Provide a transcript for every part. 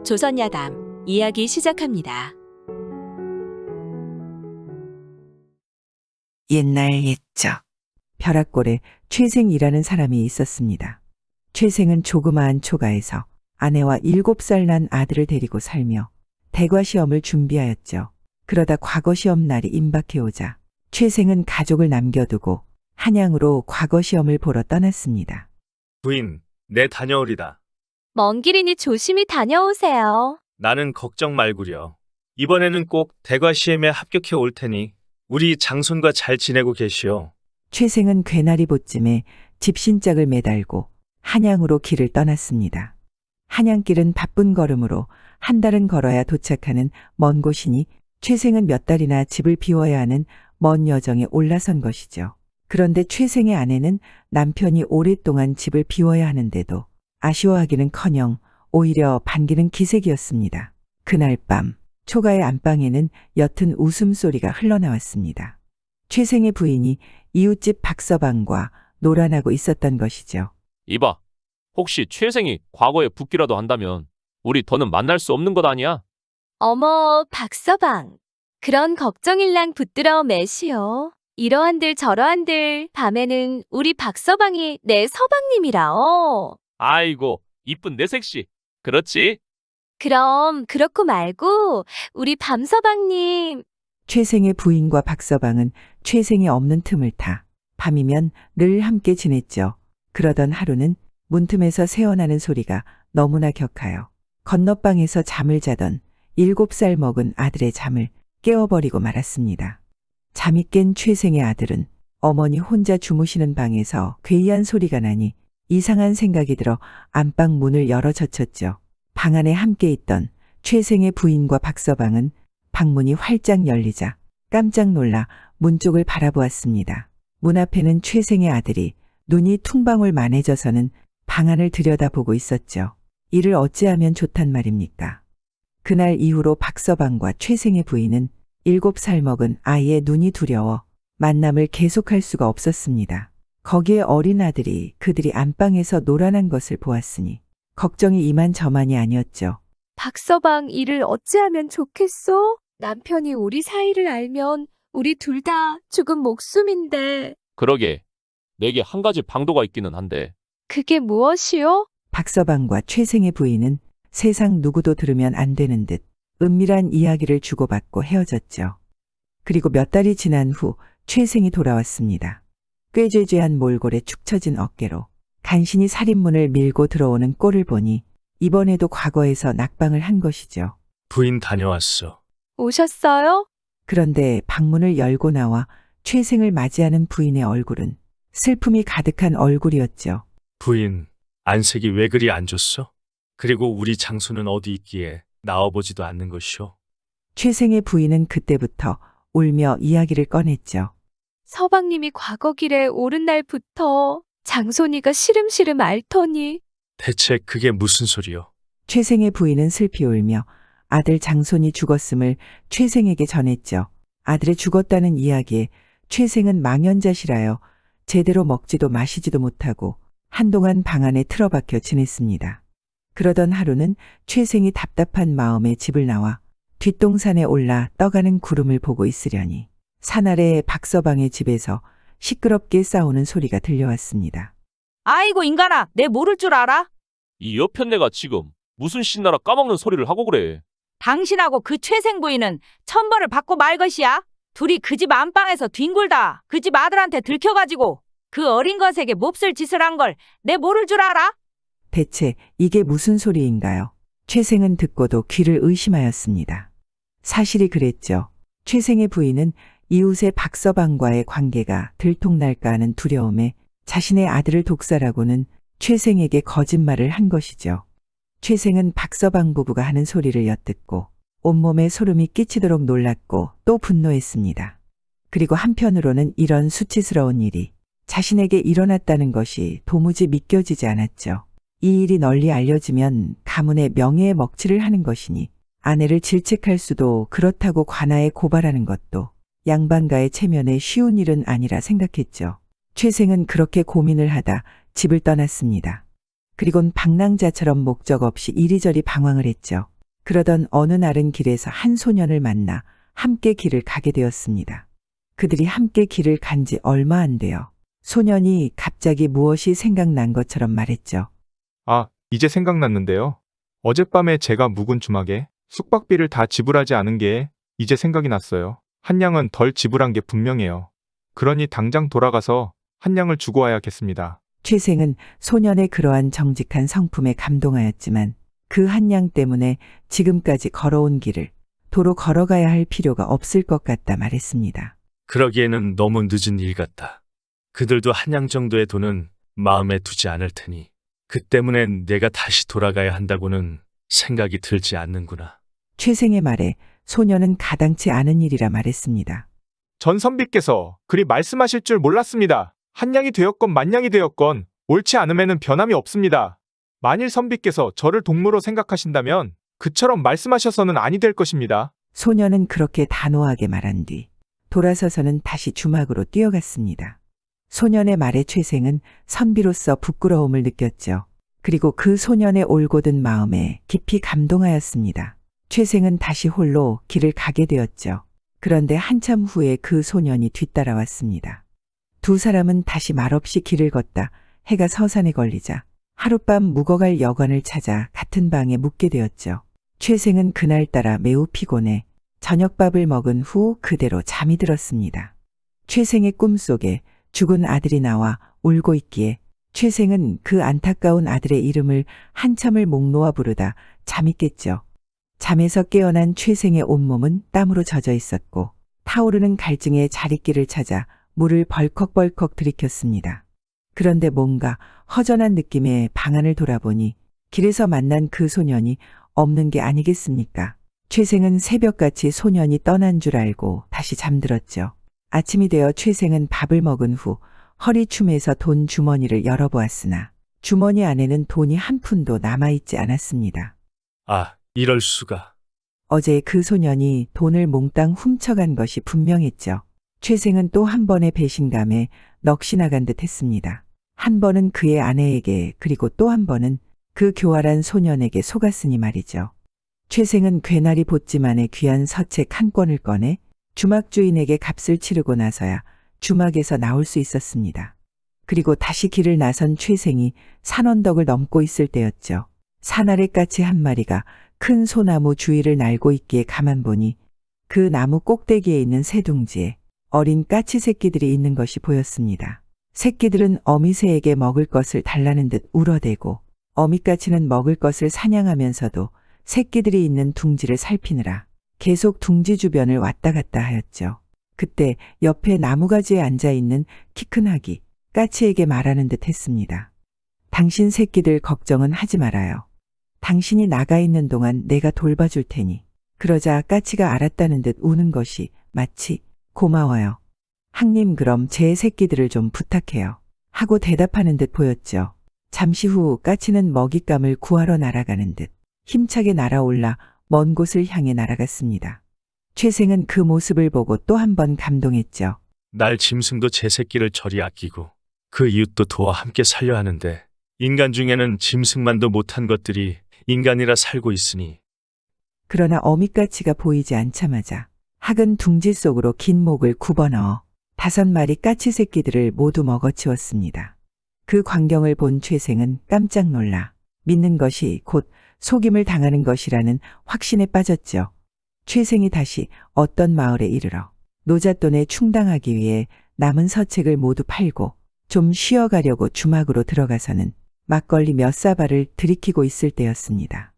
조선야담 이야기 시작합니다. 옛날 옛적 벼락골에 최생이라는 사람이 있었습니다. 최생은 조그마한 초가에서 아내와 7살 난 아들을 데리고 살며 대과시험을 준비하였죠. 그러다 과거시험 날이 임박해오자 최생은 가족을 남겨두고 한양으로 과거시험을 보러 떠났습니다. 부인, 내 다녀오리다. 먼 길이니 조심히 다녀오세요. 나는 걱정 말구려. 이번에는 꼭 대과시험에 합격해 올 테니 우리 장손과 잘 지내고 계시오. 최생은 괴나리 보쯤에 집신짝을 매달고 한양으로 길을 떠났습니다. 한양길은 바쁜 걸음으로 한 달은 걸어야 도착하는 먼 곳이니 최생은 몇 달이나 집을 비워야 하는 먼 여정에 올라선 것이죠. 그런데 최생의 아내는 남편이 오랫동안 집을 비워야 하는데도 아쉬워하기는커녕 오히려 반기는 기색이었습니다. 그날 밤 초가의 안방에는 옅은 웃음소리가 흘러나왔습니다. 최생의 부인이 이웃집 박서방과 놀아나고 있었던 것이죠. 이봐, 혹시 최생이 과거에 붙기라도 한다면 우리 더는 만날 수 없는 것 아니야? 어머, 박서방. 그런 걱정일랑 붙들어 매시오. 이러한들 저러한들 밤에는 우리 박서방이 내 서방님이라오. 아이고, 이쁜 내 색시. 그렇지? 그럼 그렇고 말고 우리 밤서방님. 최생의 부인과 박서방은 최생이 없는 틈을 타 밤이면 늘 함께 지냈죠. 그러던 하루는 문틈에서 새어나는 소리가 너무나 격하여 건너방에서 잠을 자던 7살 먹은 아들의 잠을 깨워버리고 말았습니다. 잠이 깬 최생의 아들은 어머니 혼자 주무시는 방에서 괴이한 소리가 나니 이상한 생각이 들어 안방 문을 열어 젖혔죠. 방 안에 함께 있던 최생의 부인과 박서방은 방문이 활짝 열리자 깜짝 놀라 문 쪽을 바라보았습니다. 문 앞에는 최생의 아들이 눈이 퉁방울만해져서는 방 안을 들여다보고 있었죠. 이를 어찌하면 좋단 말입니까? 그날 이후로 박서방과 최생의 부인은 7살 먹은 아이의 눈이 두려워 만남을 계속할 수가 없었습니다. 거기에 어린 아들이 그들이 안방에서 놀아난 것을 보았으니 걱정이 이만저만이 아니었죠. 박서방 일을 어찌하면 좋겠소? 남편이 우리 사이를 알면 우리 둘 다 죽은 목숨인데. 그러게, 내게 한 가지 방도가 있기는 한데. 그게 무엇이요? 박서방과 최생의 부인은 세상 누구도 들으면 안 되는 듯 은밀한 이야기를 주고받고 헤어졌죠. 그리고 몇 달이 지난 후 최생이 돌아왔습니다. 꾀죄죄한 몰골에 축 처진 어깨로 간신히 살인문을 밀고 들어오는 꼴을 보니 이번에도 과거에서 낙방을 한 것이죠. 부인 다녀왔어. 오셨어요? 그런데 방문을 열고 나와 최생을 맞이하는 부인의 얼굴은 슬픔이 가득한 얼굴이었죠. 부인, 안색이 왜 그리 안 좋소? 그리고 우리 장손은 어디 있기에 나와보지도 않는 것이오? 최생의 부인은 그때부터 울며 이야기를 꺼냈죠. 서방님이 과거 길에 오른 날부터 장손이가 시름시름 앓더니. 대체 그게 무슨 소리요? 최생의 부인은 슬피 울며 아들 장손이 죽었음을 최생에게 전했죠. 아들의 죽었다는 이야기에 최생은 망연자실하여 제대로 먹지도 마시지도 못하고 한동안 방 안에 틀어박혀 지냈습니다. 그러던 하루는 최생이 답답한 마음에 집을 나와 뒷동산에 올라 떠가는 구름을 보고 있으려니 산 아래의 박서방의 집에서 시끄럽게 싸우는 소리가 들려왔습니다. 아이고 인간아, 내 모를 줄 알아? 이 여편네가 지금 무슨 신나라 까먹는 소리를 하고 그래. 당신하고 그 최생 부인은 천벌을 받고 말 것이야. 둘이 그 집 안방에서 뒹굴다 그 집 아들한테 들켜가지고 그 어린 것에게 몹쓸 짓을 한 걸 내 모를 줄 알아? 대체 이게 무슨 소리인가요? 최생은 듣고도 귀를 의심하였습니다. 사실이 그랬죠. 최생의 부인은 이웃의 박서방과의 관계가 들통날까 하는 두려움에 자신의 아들을 독살하고는 최생에게 거짓말을 한 것이죠. 최생은 박서방 부부가 하는 소리를 엿듣고 온몸에 소름이 끼치도록 놀랐고 또 분노했습니다. 그리고 한편으로는 이런 수치스러운 일이 자신에게 일어났다는 것이 도무지 믿겨지지 않았죠. 이 일이 널리 알려지면 가문의 명예에 먹칠을 하는 것이니 아내를 질책할 수도 그렇다고 관아에 고발하는 것도 양반가의 체면에 쉬운 일은 아니라 생각했죠. 최생은 그렇게 고민을 하다 집을 떠났습니다. 그리곤 방랑자처럼 목적 없이 이리저리 방황을 했죠. 그러던 어느 날은 길에서 한 소년을 만나 함께 길을 가게 되었습니다. 그들이 함께 길을 간 지 얼마 안 돼요. 소년이 갑자기 무엇이 생각난 것처럼 말했죠. 아, 이제 생각났는데요. 어젯밤에 제가 묵은 주막에 숙박비를 다 지불하지 않은 게 이제 생각이 났어요. 한 양은 덜 지불한 게 분명해요. 그러니 당장 돌아가서 한 양을 주고 와야겠습니다. 최생은 소년의 그러한 정직한 성품에 감동하였지만 그 한 양 때문에 지금까지 걸어온 길을 도로 걸어가야 할 필요가 없을 것 같다 말했습니다. 그러기에는 너무 늦은 일 같다. 그들도 한 양 정도의 돈은 마음에 두지 않을 테니 그 때문에 내가 다시 돌아가야 한다고는 생각이 들지 않는구나. 최생의 말에 소년은 가당치 않은 일이라 말했습니다. 전 선비께서 그리 말씀하실 줄 몰랐습니다. 한 양이 되었건 만 양이 되었건 옳지 않음에는 변함이 없습니다. 만일 선비께서 저를 동무로 생각하신다면 그처럼 말씀하셔서는 아니 될 것입니다. 소년은 그렇게 단호하게 말한 뒤 돌아서서는 다시 주막으로 뛰어갔습니다. 소년의 말에 최생은 선비로서 부끄러움을 느꼈죠. 그리고 그 소년의 올곧은 마음에 깊이 감동하였습니다. 최생은 다시 홀로 길을 가게 되었죠. 그런데 한참 후에 그 소년이 뒤따라왔습니다. 두 사람은 다시 말없이 길을 걷다 해가 서산에 걸리자 하룻밤 묵어갈 여관을 찾아 같은 방에 묵게 되었죠. 최생은 그날따라 매우 피곤해 저녁밥을 먹은 후 그대로 잠이 들었습니다. 최생의 꿈속에 죽은 아들이 나와 울고 있기에 최생은 그 안타까운 아들의 이름을 한참을 목 놓아 부르다 잠이 깼죠. 잠에서 깨어난 최생의 온몸은 땀으로 젖어 있었고 타오르는 갈증에 자릿길을 찾아 물을 벌컥벌컥 들이켰습니다. 그런데 뭔가 허전한 느낌의 방안을 돌아보니 길에서 만난 그 소년이 없는 게 아니겠습니까? 최생은 새벽같이 소년이 떠난 줄 알고 다시 잠들었죠. 아침이 되어 최생은 밥을 먹은 후 허리춤에서 돈 주머니를 열어보았으나 주머니 안에는 돈이 한 푼도 남아있지 않았습니다. 아, 이럴 수가. 어제 그 소년이 돈을 몽땅 훔쳐간 것이 분명했죠. 최생은 또 한 번의 배신감에 넋이 나간 듯 했습니다. 한 번은 그의 아내에게 그리고 또 한 번은 그 교활한 소년에게 속았으니 말이죠. 최생은 괴나리 보찌만의 귀한 서책 한 권을 꺼내 주막 주인에게 값을 치르고 나서야 주막에서 나올 수 있었습니다. 그리고 다시 길을 나선 최생이 산언덕을 넘고 있을 때였죠. 산 아래 까치 한 마리가 큰 소나무 주위를 날고 있기에 가만 보니 그 나무 꼭대기에 있는 새둥지에 어린 까치 새끼들이 있는 것이 보였습니다. 새끼들은 어미새에게 먹을 것을 달라는 듯 울어대고 어미까치는 먹을 것을 사냥하면서도 새끼들이 있는 둥지를 살피느라 계속 둥지 주변을 왔다 갔다 하였죠. 그때 옆에 나무가지에 앉아있는 키 큰 아기 까치에게 말하는 듯 했습니다. 당신 새끼들 걱정은 하지 말아요. 당신이 나가 있는 동안 내가 돌봐줄 테니. 그러자 까치가 알았다는 듯 우는 것이 마치 고마워요. 항님 그럼 제 새끼들을 좀 부탁해요. 하고 대답하는 듯 보였죠. 잠시 후 까치는 먹잇감을 구하러 날아가는 듯 힘차게 날아올라 먼 곳을 향해 날아갔습니다. 최생은 그 모습을 보고 또 한 번 감동했죠. 날 짐승도 제 새끼를 저리 아끼고 그 이웃도 도와 함께 살려 하는데 인간 중에는 짐승만도 못한 것들이 인간이라 살고 있으니. 그러나 어미까치가 보이지 않자마자 학은 둥지 속으로 긴 목을 굽어넣어 5마리 까치 새끼들을 모두 먹어치웠습니다. 그 광경을 본 최생은 깜짝 놀라 믿는 것이 곧 속임을 당하는 것이라는 확신에 빠졌죠. 최생이 다시 어떤 마을에 이르러 노잣돈에 충당하기 위해 남은 서책을 모두 팔고 좀 쉬어가려고 주막으로 들어가서는 막걸리 몇 사발을 들이키고 있을 때였습니다.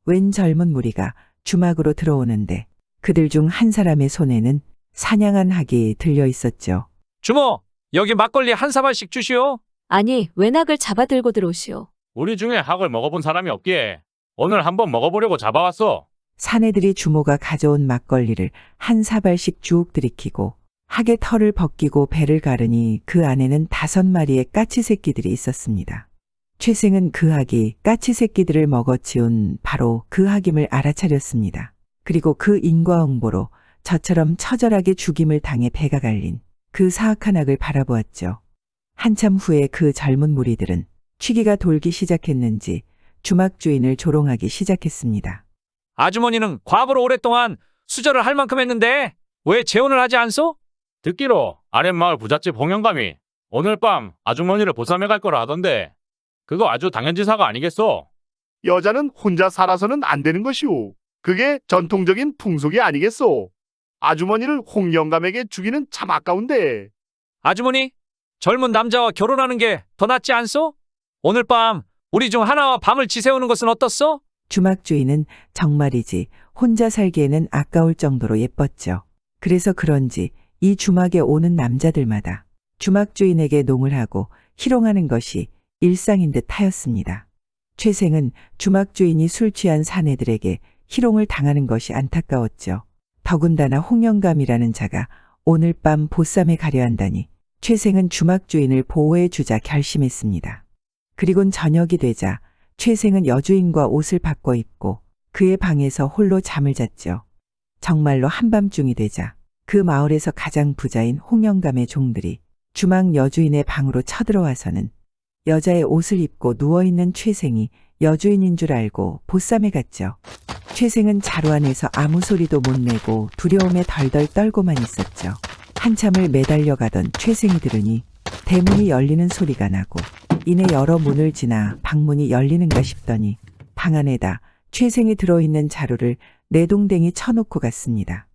웬 젊은 무리가 주막으로 들어오는데 그들 중 한 사람의 손에는 사냥한 학이 들려 있었죠. 주모, 여기 막걸리 한 사발씩 주시오. 아니, 외낙을 잡아 들고 들어오시오. 우리 중에 학을 먹어본 사람이 없기에 오늘 한번 먹어보려고 잡아왔어. 사내들이 주모가 가져온 막걸리를 한 사발씩 쭉 들이키고 학의 털을 벗기고 배를 가르니 그 안에는 5마리의 까치 새끼들이 있었습니다. 최생은 그 학이 까치 새끼들을 먹어치운 바로 그 학임을 알아차렸습니다. 그리고 그 인과응보로 저처럼 처절하게 죽임을 당해 배가 갈린 그 사악한 학을 바라보았죠. 한참 후에 그 젊은 무리들은 취기가 돌기 시작했는지 주막 주인을 조롱하기 시작했습니다. 아주머니는 과부로 오랫동안 수절을 할 만큼 했는데 왜 재혼을 하지 않소? 듣기로 아랫마을 부잣집 홍영감이 오늘 밤 아주머니를 보쌈해 갈 거라 하던데 그거 아주 당연지사가 아니겠소? 여자는 혼자 살아서는 안 되는 것이오. 그게 전통적인 풍속이 아니겠소. 아주머니를 홍영감에게 주기는 참 아까운데. 아주머니, 젊은 남자와 결혼하는 게 더 낫지 않소? 오늘 밤 우리 중 하나와 밤을 지새우는 것은 어떻소? 주막주인은 정말이지 혼자 살기에는 아까울 정도로 예뻤죠. 그래서 그런지 이 주막에 오는 남자들마다 주막주인에게 농을 하고 희롱하는 것이 일상인 듯 하였습니다. 최생은 주막주인이 술 취한 사내들에게 희롱을 당하는 것이 안타까웠죠. 더군다나 홍영감이라는 자가 오늘 밤 보쌈에 가려 한다니 최생은 주막주인을 보호해 주자 결심했습니다. 그리곤 저녁이 되자 최생은 여주인과 옷을 바꿔 입고 그의 방에서 홀로 잠을 잤죠. 정말로 한밤중이 되자 그 마을에서 가장 부자인 홍영감의 종들이 주막 여주인의 방으로 쳐들어와서는 여자의 옷을 입고 누워있는 최생이 여주인인 줄 알고 보쌈에 갔죠. 최생은 자루 안에서 아무 소리도 못 내고 두려움에 덜덜 떨고만 있었죠. 한참을 매달려 가던 최생이 들으니 대문이 열리는 소리가 나고 이내 여러 문을 지나 방문이 열리는가 싶더니 방 안에다 최생이 들어있는 자루를 내동댕이 쳐놓고 갔습니다.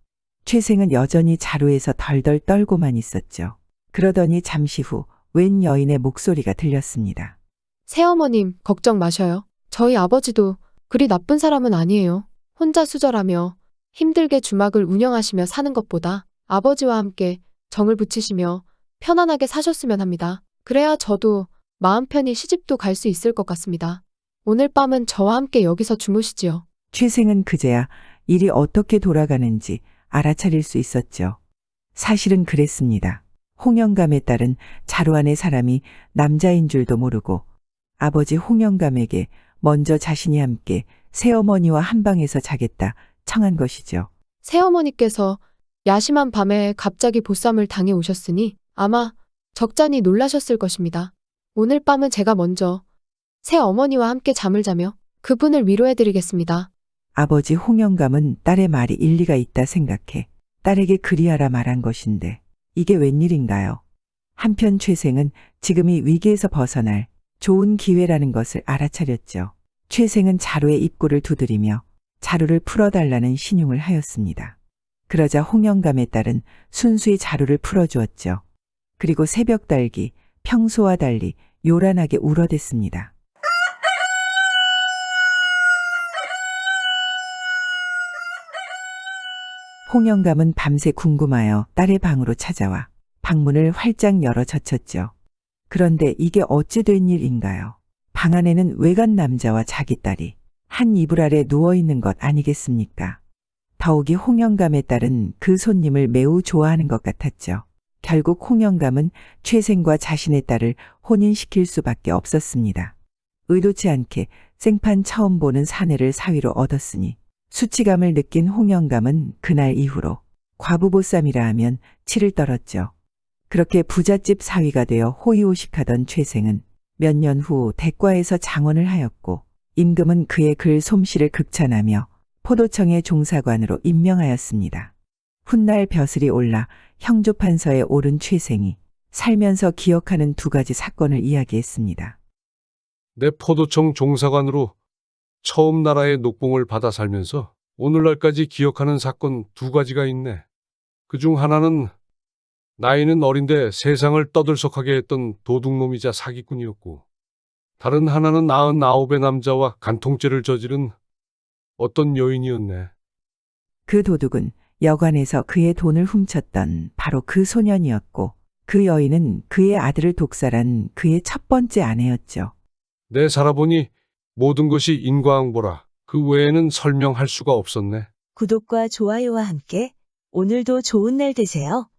최생은 여전히 자루에서 덜덜 떨고만 있었죠. 그러더니 잠시 후 웬 여인의 목소리가 들렸습니다. 새어머님, 걱정 마셔요. 저희 아버지도 그리 나쁜 사람은 아니에요. 혼자 수절하며 힘들게 주막을 운영하시며 사는 것보다 아버지와 함께 정을 붙이시며 편안하게 사셨으면 합니다. 그래야 저도 마음 편히 시집도 갈 수 있을 것 같습니다. 오늘 밤은 저와 함께 여기서 주무시지요. 최생은 그제야 일이 어떻게 돌아가는지 알아차릴 수 있었죠. 사실은 그랬습니다. 홍영감에 따른 자루 안의 사람이 남자인 줄도 모르고 아버지 홍영감에게 먼저 자신이 함께 새어머니와 한 방에서 자겠다 청한 것이죠. 새어머니께서 야심한 밤에 갑자기 보쌈을 당해 오셨으니 아마 적잖이 놀라셨을 것입니다. 오늘 밤은 제가 먼저 새어머니와 함께 잠을 자며 그분을 위로해드리겠습니다. 아버지 홍영감은 딸의 말이 일리가 있다 생각해 딸에게 그리하라 말한 것인데 이게 웬일인가요? 한편 최생은 지금이 위기에서 벗어날 좋은 기회라는 것을 알아차렸죠. 최생은 자루의 입구를 두드리며 자루를 풀어달라는 신용을 하였습니다. 그러자 홍영감의 딸은 순수히 자루를 풀어주었죠. 그리고 새벽 닭이 평소와 달리 요란하게 울어댔습니다. 홍영감은 밤새 궁금하여 딸의 방으로 찾아와 방문을 활짝 열어 젖혔죠. 그런데 이게 어찌 된 일인가요? 방 안에는 외간 남자와 자기 딸이 한 이불 아래 누워있는 것 아니겠습니까? 더욱이 홍영감의 딸은 그 손님을 매우 좋아하는 것 같았죠. 결국 홍영감은 최생과 자신의 딸을 혼인시킬 수밖에 없었습니다. 의도치 않게 생판 처음 보는 사내를 사위로 얻었으니 수치감을 느낀 홍영감은 그날 이후로 과부보쌈이라 하면 치를 떨었죠. 그렇게 부잣집 사위가 되어 호의호식하던 최생은 몇 년 후 대과에서 장원을 하였고 임금은 그의 글 솜씨를 극찬하며 포도청의 종사관으로 임명하였습니다. 훗날 벼슬이 올라 형조판서에 오른 최생이 살면서 기억하는 두 가지 사건을 이야기했습니다. 내 포도청 종사관으로 처음 나라의 녹봉을 받아 살면서 오늘날까지 기억하는 사건 두 가지가 있네. 그중 하나는 나이는 어린데 세상을 떠들썩하게 했던 도둑놈이자 사기꾼이었고, 다른 하나는 99의 남자와 간통죄를 저지른 어떤 여인이었네. 그 도둑은 여관에서 그의 돈을 훔쳤던 바로 그 소년이었고, 그 여인은 그의 아들을 독살한 그의 첫 번째 아내였죠. 내 살아보니 모든 것이 인과응보라. 그 외에는 설명할 수가 없었네. 구독과 좋아요와 함께 오늘도 좋은 날 되세요.